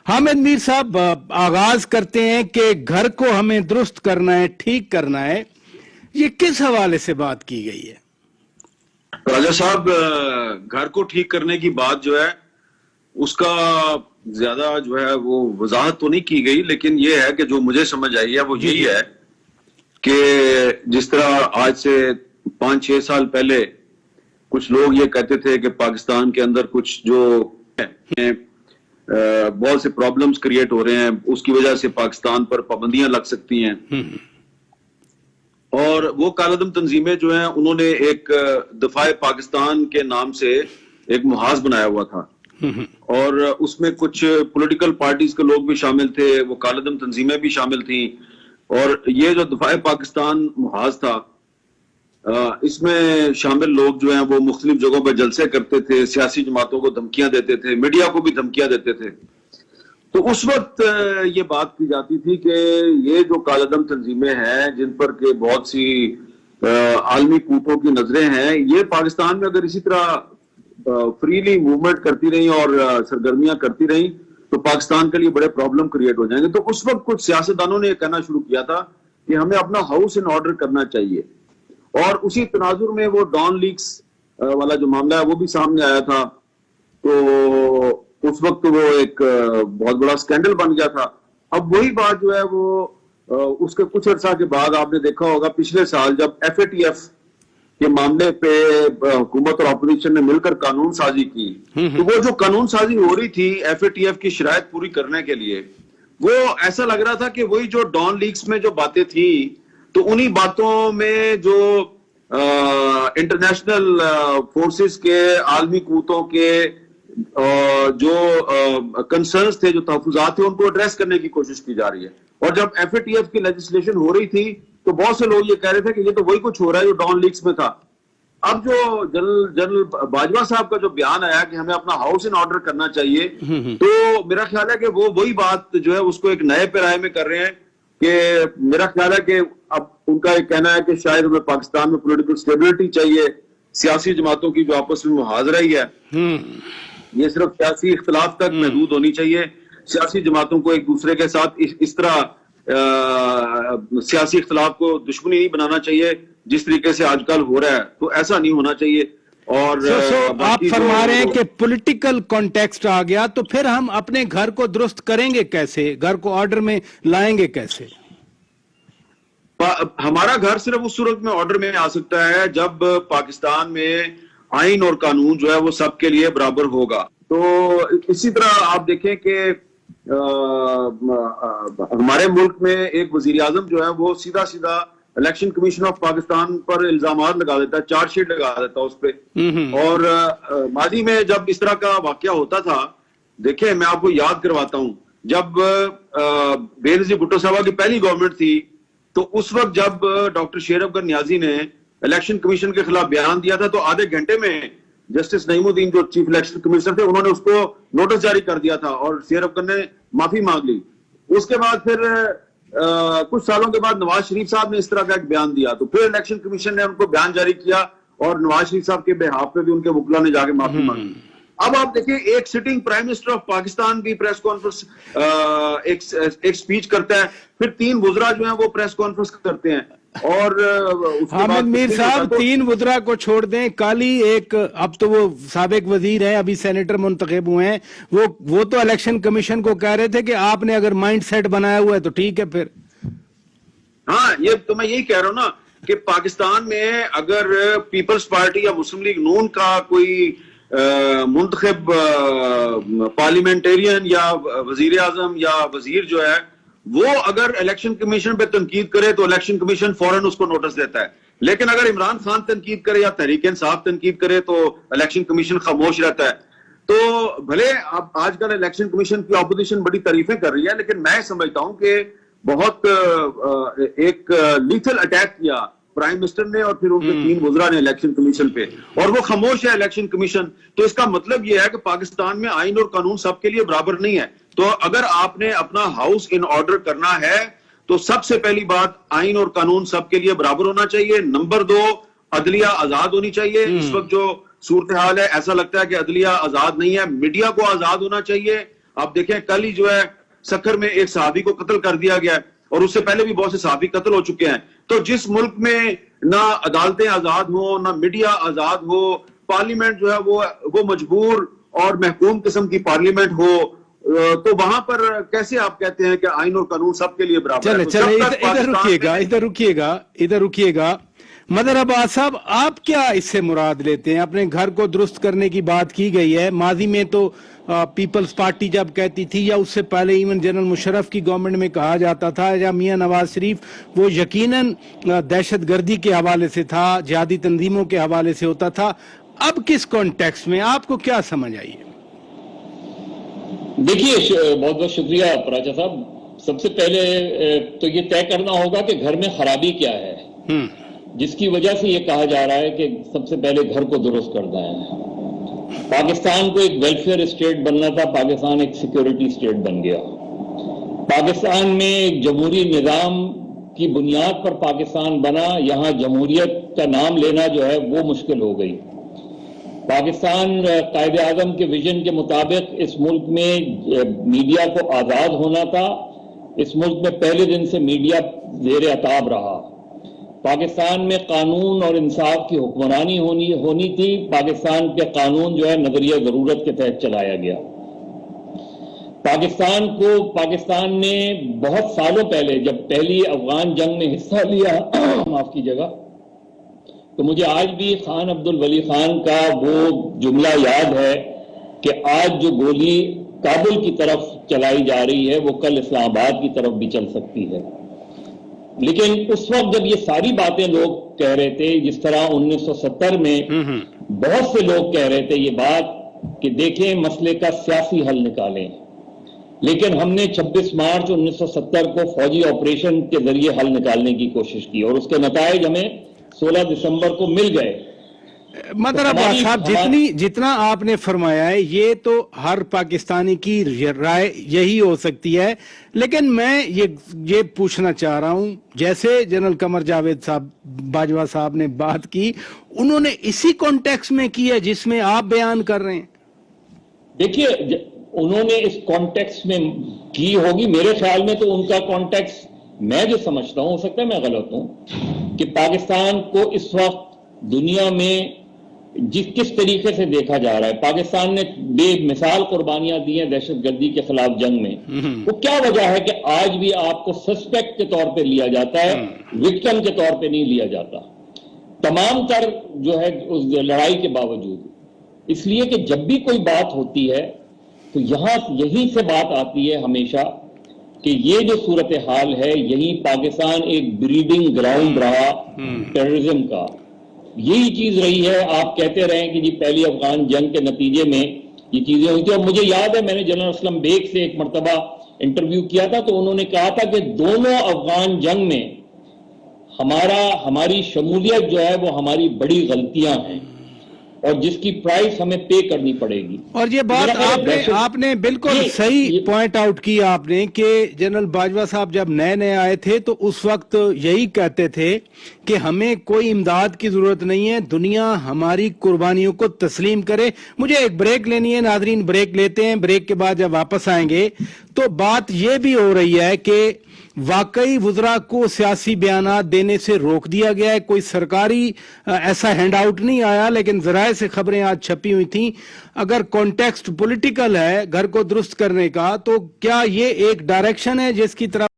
حامد میر صاحب آغاز کرتے ہیں کہ گھر کو ہمیں درست کرنا ہے، ٹھیک کرنا ہے، یہ کس حوالے سے بات کی گئی ہے؟ راجہ صاحب، گھر کو ٹھیک کرنے کی بات جو ہے اس کا زیادہ جو ہے وہ وضاحت تو نہیں کی گئی، لیکن یہ ہے کہ جو مجھے سمجھ آئی ہے وہ یہی ہے کہ جس طرح آج سے 5-6 سال پہلے کچھ لوگ یہ کہتے تھے کہ پاکستان کے اندر کچھ جو بہت سے پرابلمز کریٹ ہو رہے ہیں، اس کی وجہ سے پاکستان پر پابندیاں لگ سکتی ہیں، اور وہ کالعدم تنظیمیں جو ہیں انہوں نے ایک دفاع پاکستان کے نام سے ایک محاذ بنایا ہوا تھا، اور اس میں کچھ پولیٹیکل پارٹیز کے لوگ بھی شامل تھے، وہ کالعدم تنظیمیں بھی شامل تھیں، اور یہ جو دفاع پاکستان محاذ تھا اس میں شامل لوگ جو ہیں وہ مختلف جگہوں پہ جلسے کرتے تھے، سیاسی جماعتوں کو دھمکیاں دیتے تھے، میڈیا کو بھی دھمکیاں دیتے تھے۔ تو اس وقت یہ بات کی جاتی تھی کہ یہ جو کالعدم تنظیمیں ہیں جن پر کہ بہت سی عالمی قوتوں کی نظریں ہیں، یہ پاکستان میں اگر اسی طرح فریلی موومنٹ کرتی رہیں اور سرگرمیاں کرتی رہیں تو پاکستان کے لیے بڑے پرابلم کریٹ ہو جائیں گے۔ تو اس وقت کچھ سیاستدانوں نے یہ کہنا شروع کیا تھا کہ ہمیں اپنا ہاؤس ان آرڈر کرنا چاہیے، اور اسی تناظر میں وہ ڈان لیکس والا جو معاملہ ہے وہ بھی سامنے آیا تھا، تو اس وقت وہ ایک بہت بڑا سکینڈل بن گیا تھا۔ اب وہی بات جو ہے وہ اس کے کچھ عرصہ کے بعد آپ نے دیکھا ہوگا پچھلے سال جب FATF کے معاملے پہ حکومت اور اپوزیشن نے مل کر قانون سازی کی، تو وہ جو قانون سازی ہو رہی تھی FATF کی شرائط پوری کرنے کے لیے، وہ ایسا لگ رہا تھا کہ وہی جو ڈان لیکس میں جو باتیں تھیں تو انہی باتوں میں جو انٹرنیشنل فورسز کے، عالمی قوتوں کے جو کنسرنز تھے، جو تحفظات تھے، ان کو ایڈریس کرنے کی کوشش کی جا رہی ہے۔ اور جب FATF کی لیجسلیشن ہو رہی تھی تو بہت سے لوگ یہ کہہ رہے تھے کہ یہ تو وہی کچھ ہو رہا ہے جو ڈان لیکس میں تھا۔ اب جو جنرل باجوہ صاحب کا جو بیان آیا کہ ہمیں اپنا ہاؤس ان آرڈر کرنا چاہیے، تو میرا خیال ہے کہ وہ وہی بات جو ہے اس کو ایک نئے پیرائے میں کر رہے ہیں، کہ میرا خیال ہے کہ اب ان کا یہ کہنا ہے کہ شاید ہمیں پاکستان میں پولیٹیکل سٹیبلٹی چاہیے، سیاسی جماعتوں کی جو آپس میں محاذرہ ہی ہے یہ صرف سیاسی اختلاف تک محدود ہونی چاہیے، سیاسی جماعتوں کو ایک دوسرے کے ساتھ اس طرح سیاسی اختلاف کو دشمنی نہیں بنانا چاہیے جس طریقے سے آج کل ہو رہا ہے، تو ایسا نہیں ہونا چاہیے۔ اور آپ فرما رہے ہیں کہ پولیٹیکل کانٹیکسٹ آ گیا تو پھر ہم اپنے گھر کو درست کریں گے کیسے، گھر کو آرڈر میں لائیں گے کیسے؟ ہمارا گھر صرف اس صورت میں آرڈر میں آ سکتا ہے جب پاکستان میں آئین اور قانون جو ہے وہ سب کے لیے برابر ہوگا۔ تو اسی طرح آپ دیکھیں کہ ہمارے ملک میں ایک وزیر اعظم جو ہے وہ سیدھا الیکشن کمیشن آف پاکستان پر الزامات لگا دیتا ہے، چارج شیٹ لگا دیتا ہے اس پہ، اور ماضی میں جب اس طرح کا واقعہ ہوتا تھا، دیکھیں میں آپ کو یاد کرواتا ہوں، جب بے نظیر بھٹو صاحبہ کی پہلی گورنمنٹ تھی تو اس وقت جب ڈاکٹر شیر افغان نیازی نے الیکشن کمیشن کے خلاف بیان دیا تھا تو آدھے گھنٹے میں جسٹس نعیم الدین جو چیف الیکشن کمیشنر تھے انہوں نے اس کو نوٹس جاری کر دیا تھا اور شیر افغان نے معافی مانگ لی۔ اس کے بعد پھر کچھ سالوں کے بعد نواز شریف صاحب نے اس طرح کا ایک بیان دیا تو پھر الیکشن کمیشن نے ان کو بیان جاری کیا اور نواز شریف صاحب کے بہاف پہ بھی ان کے وکلا نے جا کے معافی مانگی۔ اب آپ دیکھیں ایک sitting prime minister of Pakistan بھی پریس کانفرنس ایک سپیچ کرتا ہے، پھر 3 وزراء جو ہیں وہ پریس کانفرنس کرتے ہیں، اور حامد میر صاحب 3 وزراء کو چھوڑ دیں، کالی ایک اب تو وہ سابق وزیر ہیں، ابھی سینیٹر منتخب ہوئے ہیں، وہ تو الیکشن کمیشن کو کہہ رہے تھے کہ آپ نے اگر مائنڈ سیٹ بنایا ہوا ہے تو ٹھیک ہے پھر۔ ہاں یہ تو میں یہی کہہ رہا ہوں نا کہ پاکستان میں اگر پیپلز پارٹی یا مسلم لیگ نون کا کوئی منتخب پارلیمنٹیرین یا وزیر اعظم یا وزیر جو ہے وہ اگر الیکشن کمیشن پہ تنقید کرے تو الیکشن کمیشن فوراً اس کو نوٹس دیتا ہے، لیکن اگر عمران خان تنقید کرے یا تحریک انصاف تنقید کرے تو الیکشن کمیشن خاموش رہتا ہے۔ تو بھلے اب آج کل الیکشن کمیشن کی اپوزیشن بڑی تعریفیں کر رہی ہے، لیکن میں سمجھتا ہوں کہ بہت ایک لیتھل اٹیک کیا پرائم منسٹر نے اور پھر ان کے 3 وزراء نے الیکشن کمیشن پہ، اور وہ خاموش ہے الیکشن کمیشن۔ تو اس کا مطلب یہ ہے کہ پاکستان میں آئین اور قانون سب کے لیے برابر نہیں ہے۔ تو اگر آپ نے اپنا ہاؤس ان آرڈر کرنا ہے تو سب سے پہلی بات آئین اور قانون سب کے لیے برابر ہونا چاہیے، نمبر 2 عدلیہ آزاد ہونی چاہیے۔ اس وقت جو صورتحال ہے ایسا لگتا ہے کہ عدلیہ آزاد نہیں ہے، میڈیا کو آزاد ہونا چاہیے، آپ دیکھیں کل ہی جو ہے سکر میں ایک صحابی کو قتل کر دیا گیا ہے، اور اس سے پہلے بھی بہت سے صحابی قتل ہو چکے ہیں. تو جس ملک میں نہ عدالتیں آزاد ہوں، نہ میڈیا آزاد ہو، پارلیمنٹ جو ہے وہ مجبور اور محکوم قسم کی پارلیمنٹ ہو، تو وہاں پر کیسے آپ کہتے ہیں کہ آئین اور قانون سب کے لیے برابر ہے؟ چلے ادھر رکیے گا مدر عباس صاحب، آپ کیا اس سے مراد لیتے ہیں؟ اپنے گھر کو درست کرنے کی بات کی گئی ہے. ماضی میں تو پیپلز پارٹی جب کہتی تھی، یا اس سے پہلے ایون جنرل مشرف کی گورنمنٹ میں کہا جاتا تھا، یا میاں نواز شریف، وہ یقیناً دہشت گردی کے حوالے سے تھا، جہادی تنظیموں کے حوالے سے ہوتا تھا. اب کس کانٹیکس میں آپ کو کیا سمجھ آئی ہے؟ دیکھیے، بہت بہت شکریہ پراچا صاحب. سب سے پہلے تو یہ طے کرنا ہوگا کہ گھر میں خرابی کیا ہے جس کی وجہ سے یہ کہا جا رہا ہے کہ سب سے پہلے گھر کو درست کرنا ہے. پاکستان کو ایک ویلفیئر اسٹیٹ بننا تھا، پاکستان ایک سیکیورٹی اسٹیٹ بن گیا. پاکستان میں ایک جمہوری نظام کی بنیاد پر پاکستان بنا، یہاں جمہوریت کا نام لینا جو ہے وہ مشکل ہو گئی. پاکستان قائد اعظم کے ویژن کے مطابق اس ملک میں میڈیا کو آزاد ہونا تھا. اس ملک میں پہلے دن سے میڈیا زیر عتاب رہا. پاکستان میں قانون اور انصاف کی حکمرانی ہونی تھی. پاکستان کے قانون جو ہے نظریہ ضرورت کے تحت چلایا گیا. پاکستان نے بہت سالوں پہلے جب پہلی افغان جنگ میں حصہ لیا معاف کیجیے گا، تو مجھے آج بھی خان عبد الولی خان کا وہ جملہ یاد ہے کہ آج جو گولی کابل کی طرف چلائی جا رہی ہے وہ کل اسلام آباد کی طرف بھی چل سکتی ہے. لیکن اس وقت جب یہ ساری باتیں لوگ کہہ رہے تھے، جس طرح 1970 میں بہت سے لوگ کہہ رہے تھے یہ بات کہ دیکھیں مسئلے کا سیاسی حل نکالیں، لیکن ہم نے 26 مارچ 1970 کو فوجی آپریشن کے ذریعے حل نکالنے کی کوشش کی، اور اس کے نتائج ہمیں 16 دسمبر کو مل گئے. مدر عباس صاحب، جتنا آپ نے فرمایا ہے یہ تو ہر پاکستانی کی رائے یہی ہو سکتی ہے، لیکن میں یہ پوچھنا چاہ رہا ہوں، جیسے جنرل قمر جاوید صاحب باجوہ صاحب نے بات کی، انہوں نے اسی کانٹیکس میں کی ہے جس میں آپ بیان کر رہے ہیں؟ دیکھیے، انہوں نے اس کانٹیکس میں کی ہوگی. میرے خیال میں تو ان کا کانٹیکس میں جو سمجھتا ہوں، ہو سکتا ہے میں غلط ہوں، کہ پاکستان کو اس وقت دنیا میں کس طریقے سے دیکھا جا رہا ہے. پاکستان نے بے مثال قربانیاں دی ہیں دہشت گردی کے خلاف جنگ میں. وہ کیا وجہ ہے کہ آج بھی آپ کو سسپیکٹ کے طور پہ لیا جاتا ہے، وکٹم کے طور پہ نہیں لیا جاتا تمام تر جو ہے اس لڑائی کے باوجود؟ اس لیے کہ جب بھی کوئی بات ہوتی ہے تو یہیں سے بات آتی ہے ہمیشہ کہ یہ جو صورتحال ہے، یہی پاکستان ایک بریڈنگ گراؤنڈ رہا ٹیررزم کا. یہی چیز رہی ہے. آپ کہتے رہیں کہ جی پہلی افغان جنگ کے نتیجے میں یہ چیزیں ہوئی تھی. اور مجھے یاد ہے میں نے جنرل اسلم بیگ سے ایک مرتبہ انٹرویو کیا تھا تو انہوں نے کہا تھا کہ دونوں افغان جنگ میں ہماری شمولیت جو ہے وہ ہماری بڑی غلطیاں ہیں، اور جس کی پرائس ہمیں پے کرنی پڑے گی. اور یہ بات آپ نے بالکل صحیح پوائنٹ آؤٹ کی آپ نے کہ جنرل باجوہ صاحب جب نئے آئے تھے تو اس وقت یہی کہتے تھے کہ ہمیں کوئی امداد کی ضرورت نہیں ہے، دنیا ہماری قربانیوں کو تسلیم کرے. مجھے ایک بریک لینی ہے ناظرین، بریک لیتے ہیں. بریک کے بعد جب واپس آئیں گے تو بات یہ بھی ہو رہی ہے کہ واقعی وزراء کو سیاسی بیانات دینے سے روک دیا گیا ہے. کوئی سرکاری ایسا ہینڈ آؤٹ نہیں آیا، لیکن ذرائع سے خبریں آج چھپی ہوئی تھیں. اگر کانٹیکسٹ پولیٹیکل ہے گھر کو درست کرنے کا، تو کیا یہ ایک ڈائریکشن ہے جس کی طرف